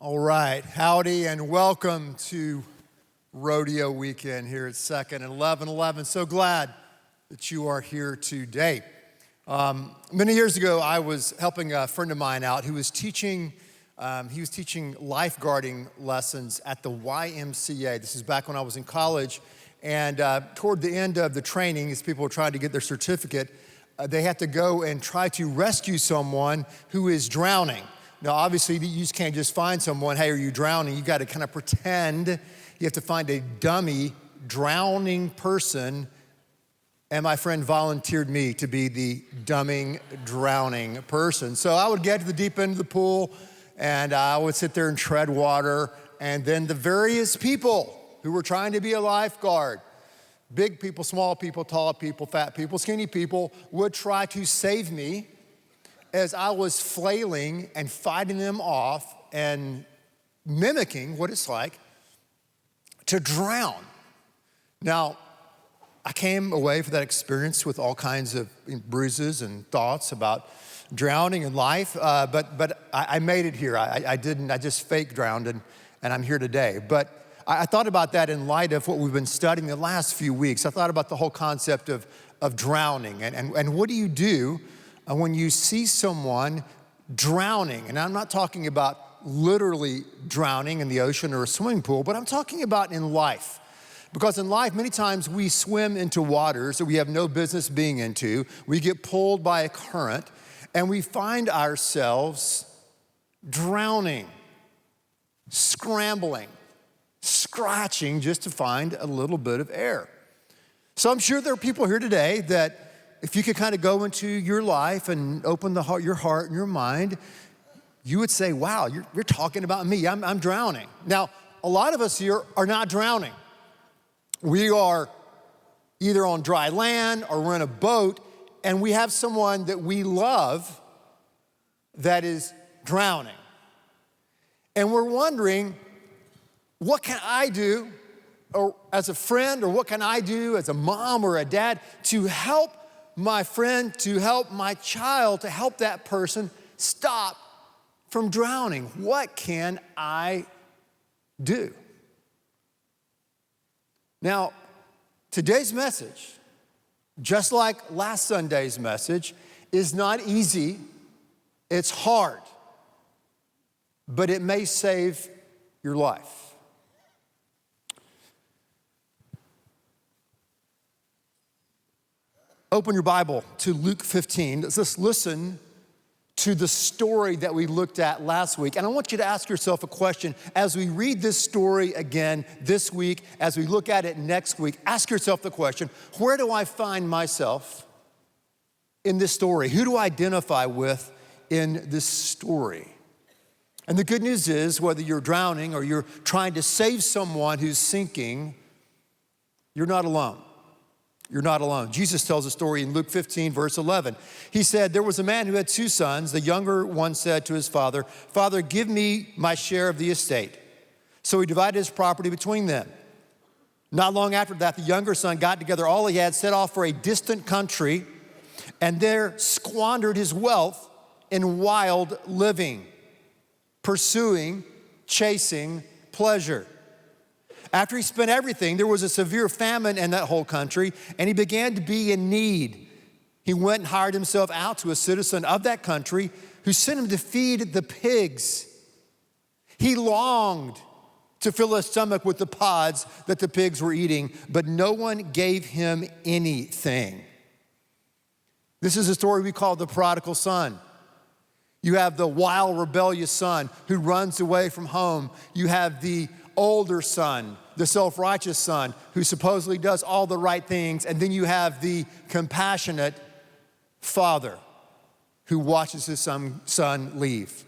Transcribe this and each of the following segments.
All right, howdy and welcome to Rodeo Weekend here at 2nd and 1111. So glad that you are here today. Many years ago, I was helping a friend of mine out who was teaching lifeguarding lessons at the YMCA. This is back when I was in college. And toward the end of the training, as people were trying to get their certificate, they had to go and try to rescue someone who is drowning. Now, obviously, you just can't just find someone, hey, are you drowning? You got to kind of pretend. You have to find a dummy drowning person. And my friend volunteered me to be the drowning person. So I would get to the deep end of the pool, and I would sit there and tread water. And then the various people who were trying to be a lifeguard, big people, small people, tall people, fat people, skinny people, would try to save me as I was flailing and fighting them off and mimicking what it's like to drown. Now, I came away from that experience with all kinds of bruises and thoughts about drowning and life, but I made it here. I just fake drowned, and I'm here today. But I thought about that in light of what we've been studying the last few weeks. I thought about the whole concept of drowning, and what do you do when you see someone drowning? And I'm not talking about literally drowning in the ocean or a swimming pool, but I'm talking about in life. Because in life, many times we swim into waters that we have no business being into. We get pulled by a current, and we find ourselves drowning, scrambling, scratching just to find a little bit of air. So I'm sure there are people here today that if you could kind of go into your life and open your heart and your mind, you would say, wow, you're talking about me. I'm drowning. Now, a lot of us here are not drowning. We are either on dry land or we're in a boat, and we have someone that we love that is drowning. And we're wondering, what can I do, or as a friend, or what can I do as a mom or a dad to help my friend, to help my child, to help that person stop from drowning? What can I do? Now, today's message, just like last Sunday's message, is not easy. It's hard, but it may save your life. Open your Bible to Luke 15. Let's just listen to the story that we looked at last week. And I want you to ask yourself a question as we read this story again this week, as we look at it next week. Ask yourself the question, where do I find myself in this story? Who do I identify with in this story? And the good news is, whether you're drowning or you're trying to save someone who's sinking, you're not alone. You're not alone. Jesus tells a story in Luke 15, verse 11. He said, there was a man who had two sons. The younger one said to his father, Father, give me my share of the estate. So he divided his property between them. Not long after that, the younger son got together all he had, set off for a distant country, and there squandered his wealth in wild living, pursuing, chasing pleasure. After he spent everything, there was a severe famine in that whole country, and he began to be in need. He went and hired himself out to a citizen of that country who sent him to feed the pigs. He longed to fill his stomach with the pods that the pigs were eating, but no one gave him anything. This is a story we call the prodigal son. You have the wild, rebellious son who runs away from home. You have the older son, the self-righteous son, who supposedly does all the right things. And then you have the compassionate father who watches his son leave.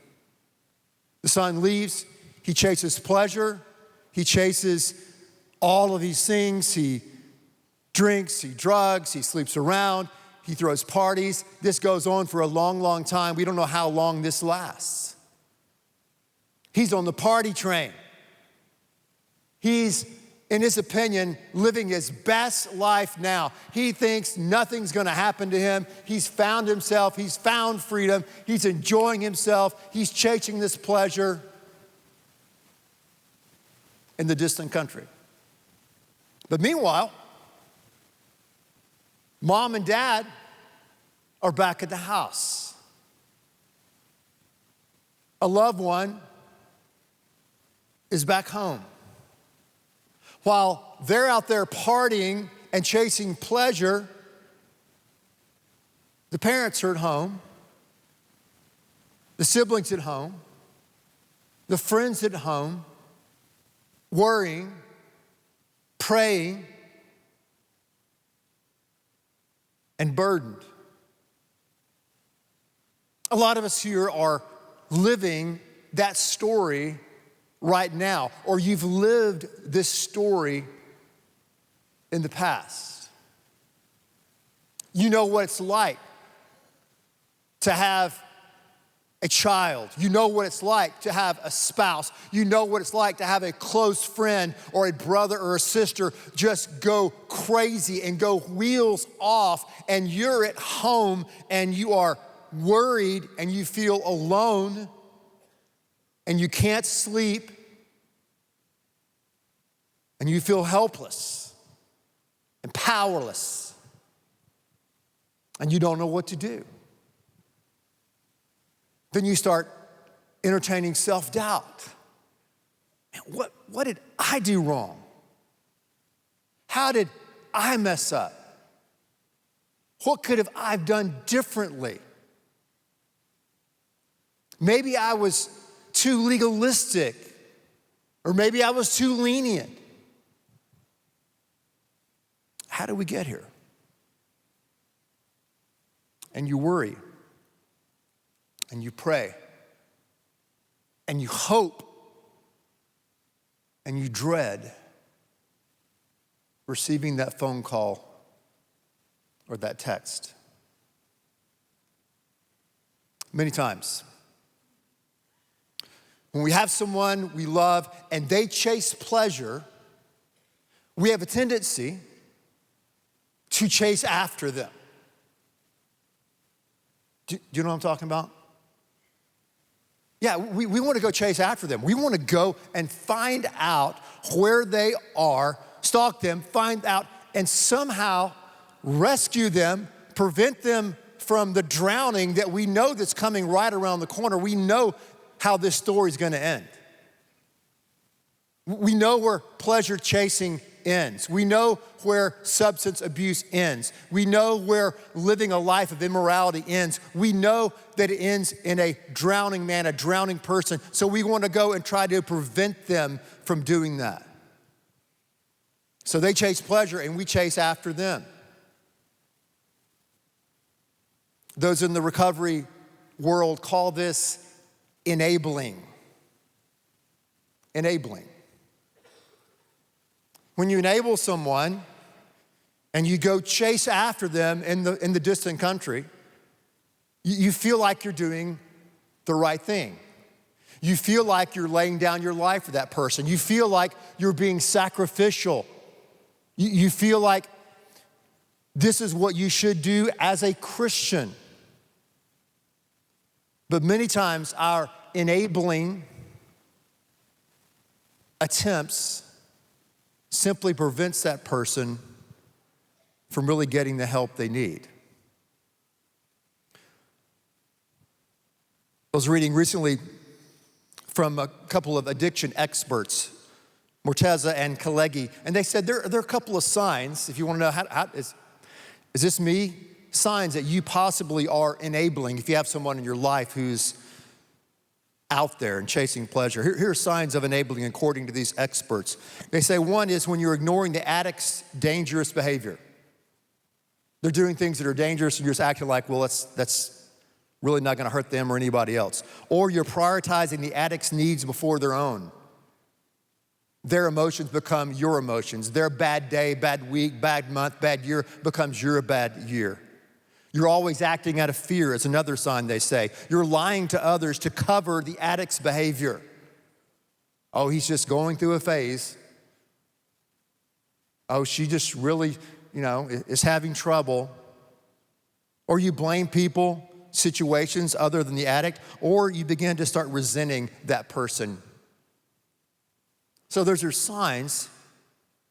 The son leaves, he chases pleasure, he chases all of these things. He drinks, he drugs, he sleeps around, he throws parties. This goes on for a long, long time. We don't know how long this lasts. He's on the party train. He's, in his opinion, living his best life now. He thinks nothing's gonna happen to him. He's found himself, he's found freedom, he's enjoying himself, he's chasing this pleasure. in the distant country. But meanwhile, mom and dad are back at the house. A loved one is back home. While they're out there partying and chasing pleasure, the parents are at home, the siblings at home, the friends at home, worrying, praying, and burdened. A lot of us here are living that story right now, or you've lived this story in the past. You know what it's like to have a child. You know what it's like to have a spouse. You know what it's like to have a close friend or a brother or a sister just go crazy and go wheels off, and you're at home and you are worried and you feel alone and you can't sleep and you feel helpless and powerless and you don't know what to do. Then you start entertaining self-doubt. Man, what did I do wrong? How did I mess up? What could have I done differently? Maybe I was too legalistic, or maybe I was too lenient. How did we get here? And you worry, and you pray, and you hope, and you dread receiving that phone call or that text. Many times, when we have someone we love and they chase pleasure, we have a tendency to chase after them. Do you know what I'm talking about? Yeah, we want to go chase after them. We want to go and find out where they are, stalk them, find out, and somehow rescue them, prevent them from the drowning that we know that's coming right around the corner. We know how this story is going to end. We know where pleasure chasing ends. We know where substance abuse ends. We know where living a life of immorality ends. We know that it ends in a drowning man, a drowning person. So we want to go and try to prevent them from doing that. So they chase pleasure and we chase after them. Those in the recovery world call this enabling. Enabling. When you enable someone and you go chase after them in the distant country, you feel like you're doing the right thing. You feel like you're laying down your life for that person. You feel like you're being sacrificial. You feel like this is what you should do as a Christian. But many times our enabling attempts simply prevents that person from really getting the help they need. I was reading recently from a couple of addiction experts, Morteza and Kalegi, and they said there are a couple of signs, if you want to know how is this me? Signs that you possibly are enabling if you have someone in your life who's out there and chasing pleasure. Here are signs of enabling according to these experts. They say one is when you're ignoring the addict's dangerous behavior. They're doing things that are dangerous and you're just acting like, well, that's really not going to hurt them or anybody else. Or you're prioritizing the addict's needs before their own. Their emotions become your emotions. Their bad day, bad week, bad month, bad year becomes your bad year. You're always acting out of fear is another sign, they say. You're lying to others to cover the addict's behavior. Oh, he's just going through a phase. Oh, she just really, is having trouble. Or you blame people, situations other than the addict, or you begin to start resenting that person So those are signs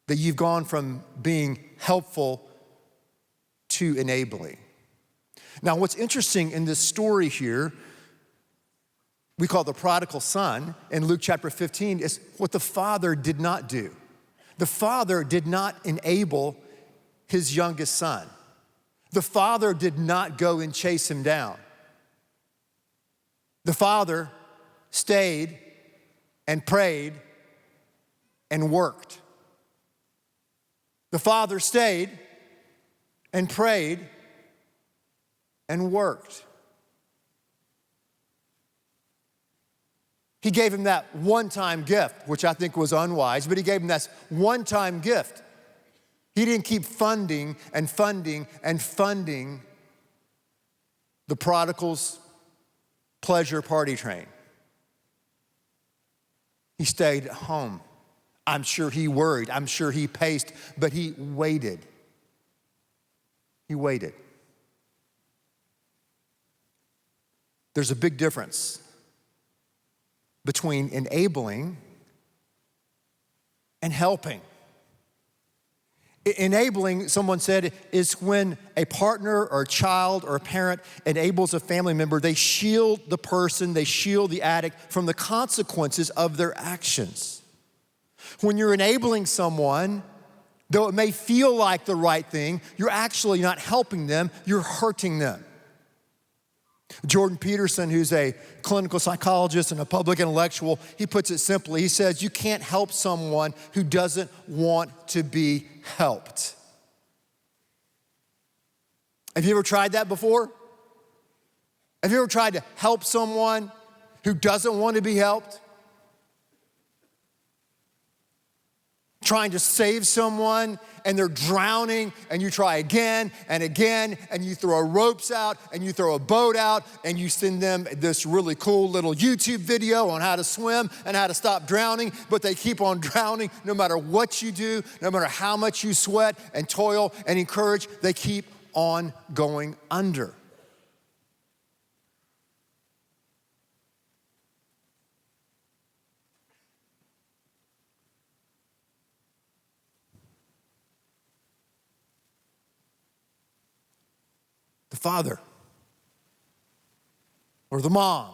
that you've gone from being helpful to enabling. Now, what's interesting in this story here, we call the prodigal son in Luke chapter 15, is what the father did not do. The father did not enable his youngest son. The father did not go and chase him down. The father stayed and prayed and worked. The father stayed and prayed and worked. He gave him that one-time gift, which I think was unwise, but he gave him that one-time gift. He didn't keep funding and funding and funding the prodigal's pleasure party train. He stayed at home. I'm sure he worried. I'm sure he paced, but he waited. He waited. There's a big difference between enabling and helping. Enabling, someone said, is when a partner or a child or a parent enables a family member. They shield the person, they shield the addict from the consequences of their actions. When you're enabling someone, though it may feel like the right thing, you're actually not helping them, you're hurting them. Jordan Peterson, who's a clinical psychologist and a public intellectual, he puts it simply. He says, you can't help someone who doesn't want to be helped. Have you ever tried that before? Have you ever tried to help someone who doesn't want to be helped? Trying to save someone and they're drowning, and you try again and again, and you throw ropes out and you throw a boat out and you send them this really cool little YouTube video on how to swim and how to stop drowning, but they keep on drowning no matter what you do, no matter how much you sweat and toil and encourage, they keep on going under. The father or the mom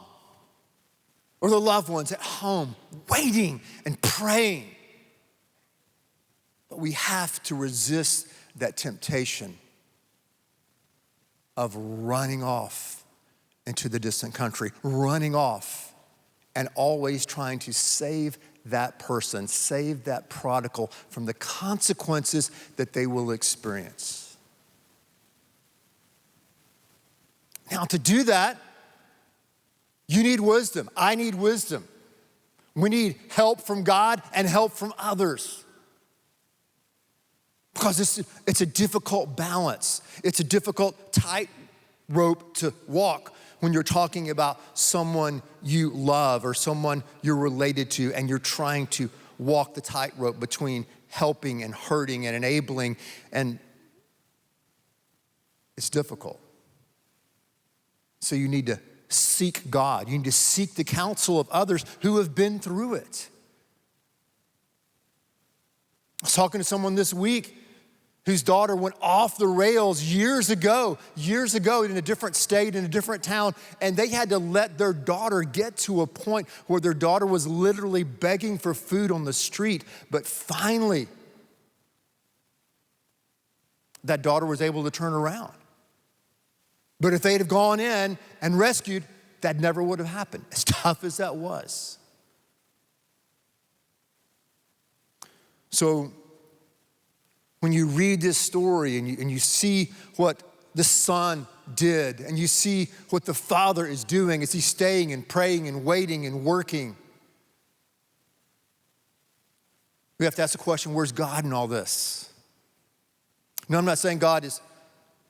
or the loved ones at home waiting and praying. But we have to resist that temptation of running off into the distant country, running off and always trying to save that person, save that prodigal from the consequences that they will experience. Now, to do that, you need wisdom. I need wisdom. We need help from God and help from others. Because it's a difficult balance. It's a difficult tightrope to walk when you're talking about someone you love or someone you're related to, and you're trying to walk the tightrope between helping and hurting and enabling, and it's difficult. So you need to seek God. You need to seek the counsel of others who have been through it. I was talking to someone this week whose daughter went off the rails years ago in a different state, in a different town, and they had to let their daughter get to a point where their daughter was literally begging for food on the street. But finally, that daughter was able to turn around. But if they'd have gone in and rescued, that never would have happened, as tough as that was. So when you read this story and you see what the son did, and you see what the father is doing as he's staying and praying and waiting and working, we have to ask the question, where's God in all this? No, I'm not saying God is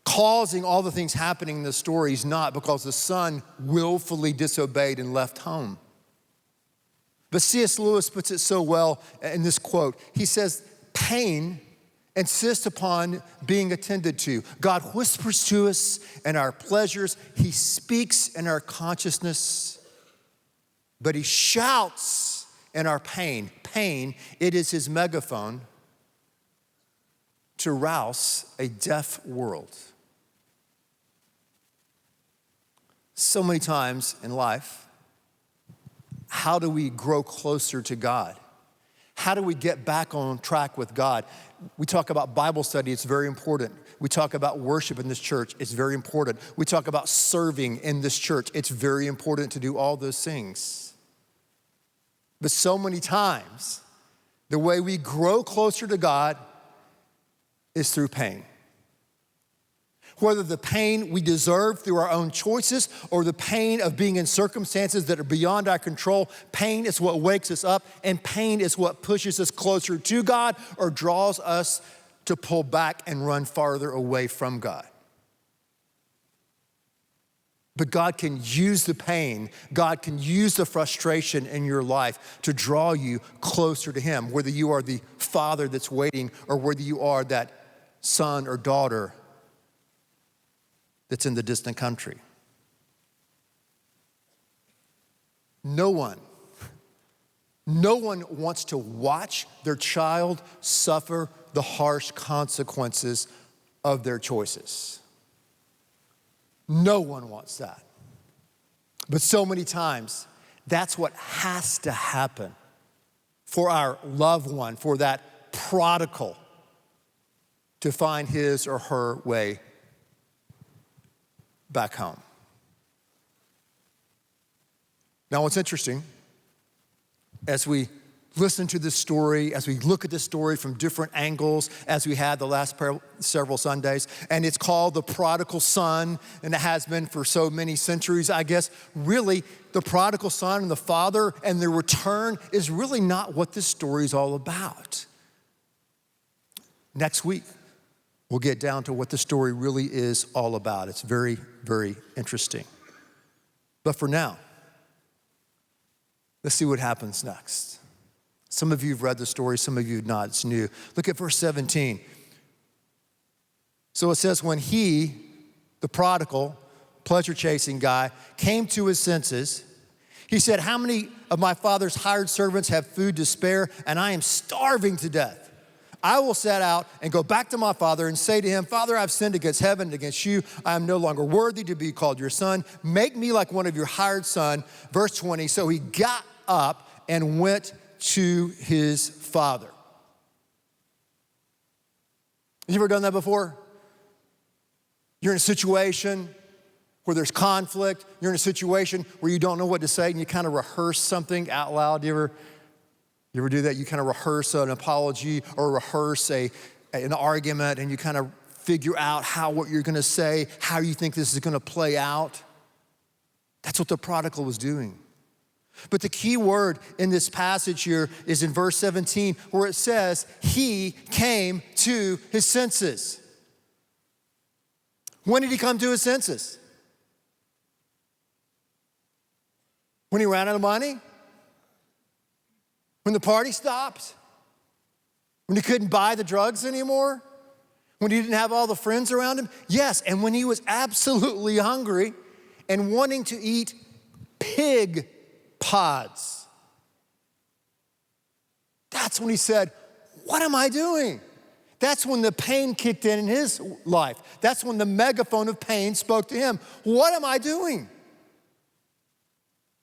causing all the things happening in the story. He's not, because the son willfully disobeyed and left home. But C.S. Lewis puts it so well in this quote. He says, pain insists upon being attended to. God whispers to us in our pleasures. He speaks in our consciousness. But he shouts in our pain. Pain, it is his megaphone to rouse a deaf world. So many times in life, how do we grow closer to God? How do we get back on track with God? We talk about Bible study, it's very important. We talk about worship in this church, it's very important. We talk about serving in this church, it's very important to do all those things. But so many times, the way we grow closer to God is through pain. Whether the pain we deserve through our own choices or the pain of being in circumstances that are beyond our control, pain is what wakes us up, and pain is what pushes us closer to God or draws us to pull back and run farther away from God. But God can use the pain, God can use the frustration in your life to draw you closer to him, whether you are the father that's waiting or whether you are that son or daughter that's in the distant country. No one wants to watch their child suffer the harsh consequences of their choices. No one wants that. But so many times, that's what has to happen for our loved one, for that prodigal to find his or her way back home. Now, what's interesting, as we listen to this story, as we look at this story from different angles, as we had the last several Sundays, and it's called the prodigal son, and it has been for so many centuries, I guess, really, the prodigal son and the father and their return is really not what this story is all about. Next week, we'll get down to what the story really is all about. It's very, very interesting. But for now, let's see what happens next. Some of you have read the story, some of you have not. It's new. Look at verse 17. So it says, when he, the prodigal, pleasure-chasing guy, came to his senses, he said, how many of my father's hired servants have food to spare, and I am starving to death? I will set out and go back to my father and say to him, Father, I've sinned against heaven and against you. I am no longer worthy to be called your son. Make me like one of your hired son. Verse 20, so he got up and went to his father. You ever done that before? You're in a situation where there's conflict. You're in a situation where you don't know what to say and you kind of rehearse something out loud. You ever do that? You kind of rehearse an apology or rehearse an argument, and you kind of figure out what you're going to say, how you think this is going to play out. That's what the prodigal was doing. But the key word in this passage here is in verse 17, where it says, he came to his senses. When did he come to his senses? When he ran out of money? When the party stopped? When he couldn't buy the drugs anymore? When he didn't have all the friends around him? Yes, and when he was absolutely hungry and wanting to eat pig pods. That's when he said, what am I doing? That's when the pain kicked in his life. That's when the megaphone of pain spoke to him. What am I doing?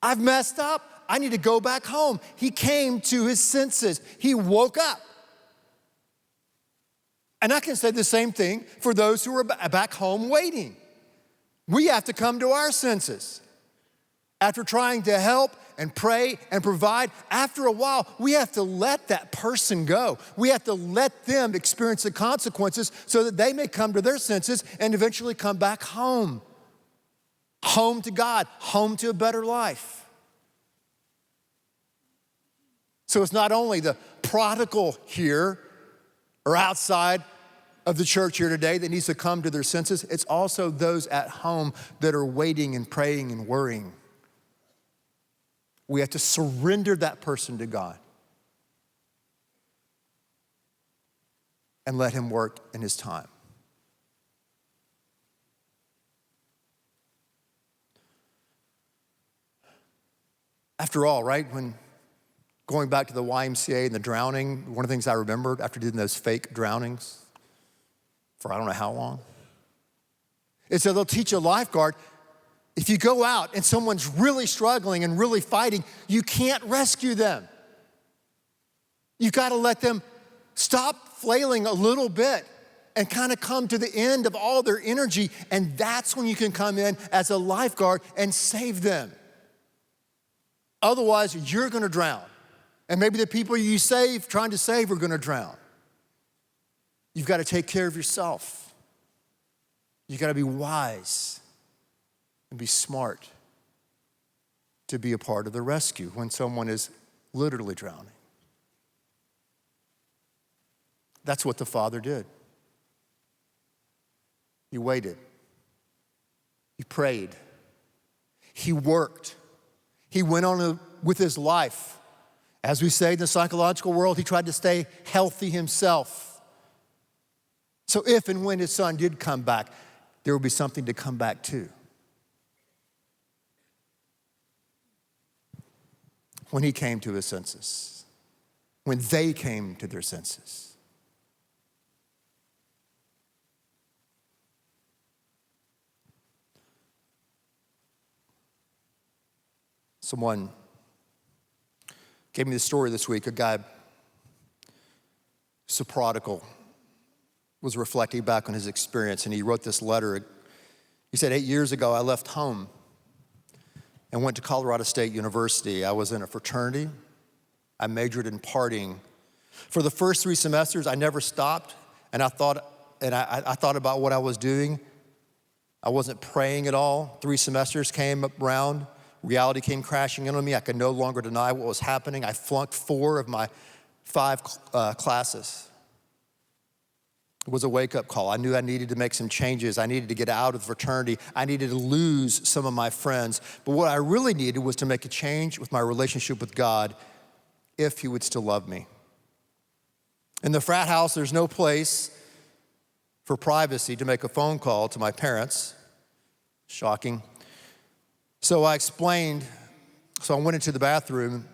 I've messed up. I need to go back home. He came to his senses. He woke up. And I can say the same thing for those who are back home waiting. We have to come to our senses. After trying to help and pray and provide, after a while, we have to let that person go. We have to let them experience the consequences so that they may come to their senses and eventually come back home. Home to God, home to a better life. So it's not only the prodigal here or outside of the church here today that needs to come to their senses, it's also those at home that are waiting and praying and worrying. We have to surrender that person to God and let him work in his time. After all, right, when going back to the YMCA and the drowning, one of the things I remembered after doing those fake drownings for I don't know how long, is that they'll teach a lifeguard, if you go out and someone's really struggling and really fighting, you can't rescue them. You gotta let them stop flailing a little bit and kind of come to the end of all their energy, and that's when you can come in as a lifeguard and save them. Otherwise, you're gonna drown. And maybe the people you trying to save are gonna drown. You've gotta take care of yourself. You gotta be wise and be smart to be a part of the rescue when someone is literally drowning. That's what the Father did. He waited. He prayed. He worked. He went on with his life. As we say in the psychological world, he tried to stay healthy himself. So if and when his son did come back, there would be something to come back to. When he came to his senses, when they came to their senses. Someone gave me the story this week. A guy, so prodigal, was reflecting back on his experience, and he wrote this letter. He said, 8 years ago, I left home and went to Colorado State University. I was in a fraternity. I majored in partying. For the first 3 semesters, I never stopped, and I thought about what I was doing. I wasn't praying at all. 3 semesters came around. Reality came crashing in on me. I could no longer deny what was happening. I flunked 4 of my 5 classes. It was a wake-up call. I knew I needed to make some changes. I needed to get out of the fraternity. I needed to lose some of my friends. But what I really needed was to make a change with my relationship with God if he would still love me. In the frat house, there's no place for privacy to make a phone call to my parents. Shocking. So I went into the bathroom,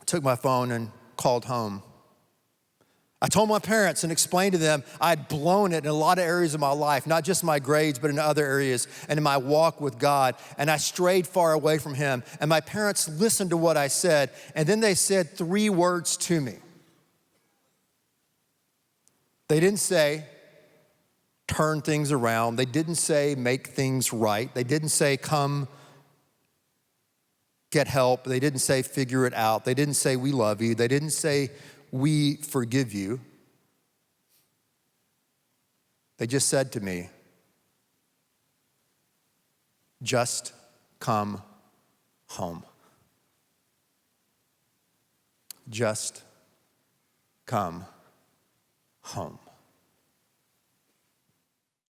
took my phone and called home. I told my parents and explained to them I'd blown it in a lot of areas of my life, not just my grades, but in other areas and in my walk with God. And I strayed far away from him. And my parents listened to what I said, and then they said 3 words to me. They didn't say, turn things around. They didn't say, make things right. They didn't say, come get help. They didn't say, figure it out. They didn't say, we love you. They didn't say, we forgive you. They just said to me, just come home. Just come home.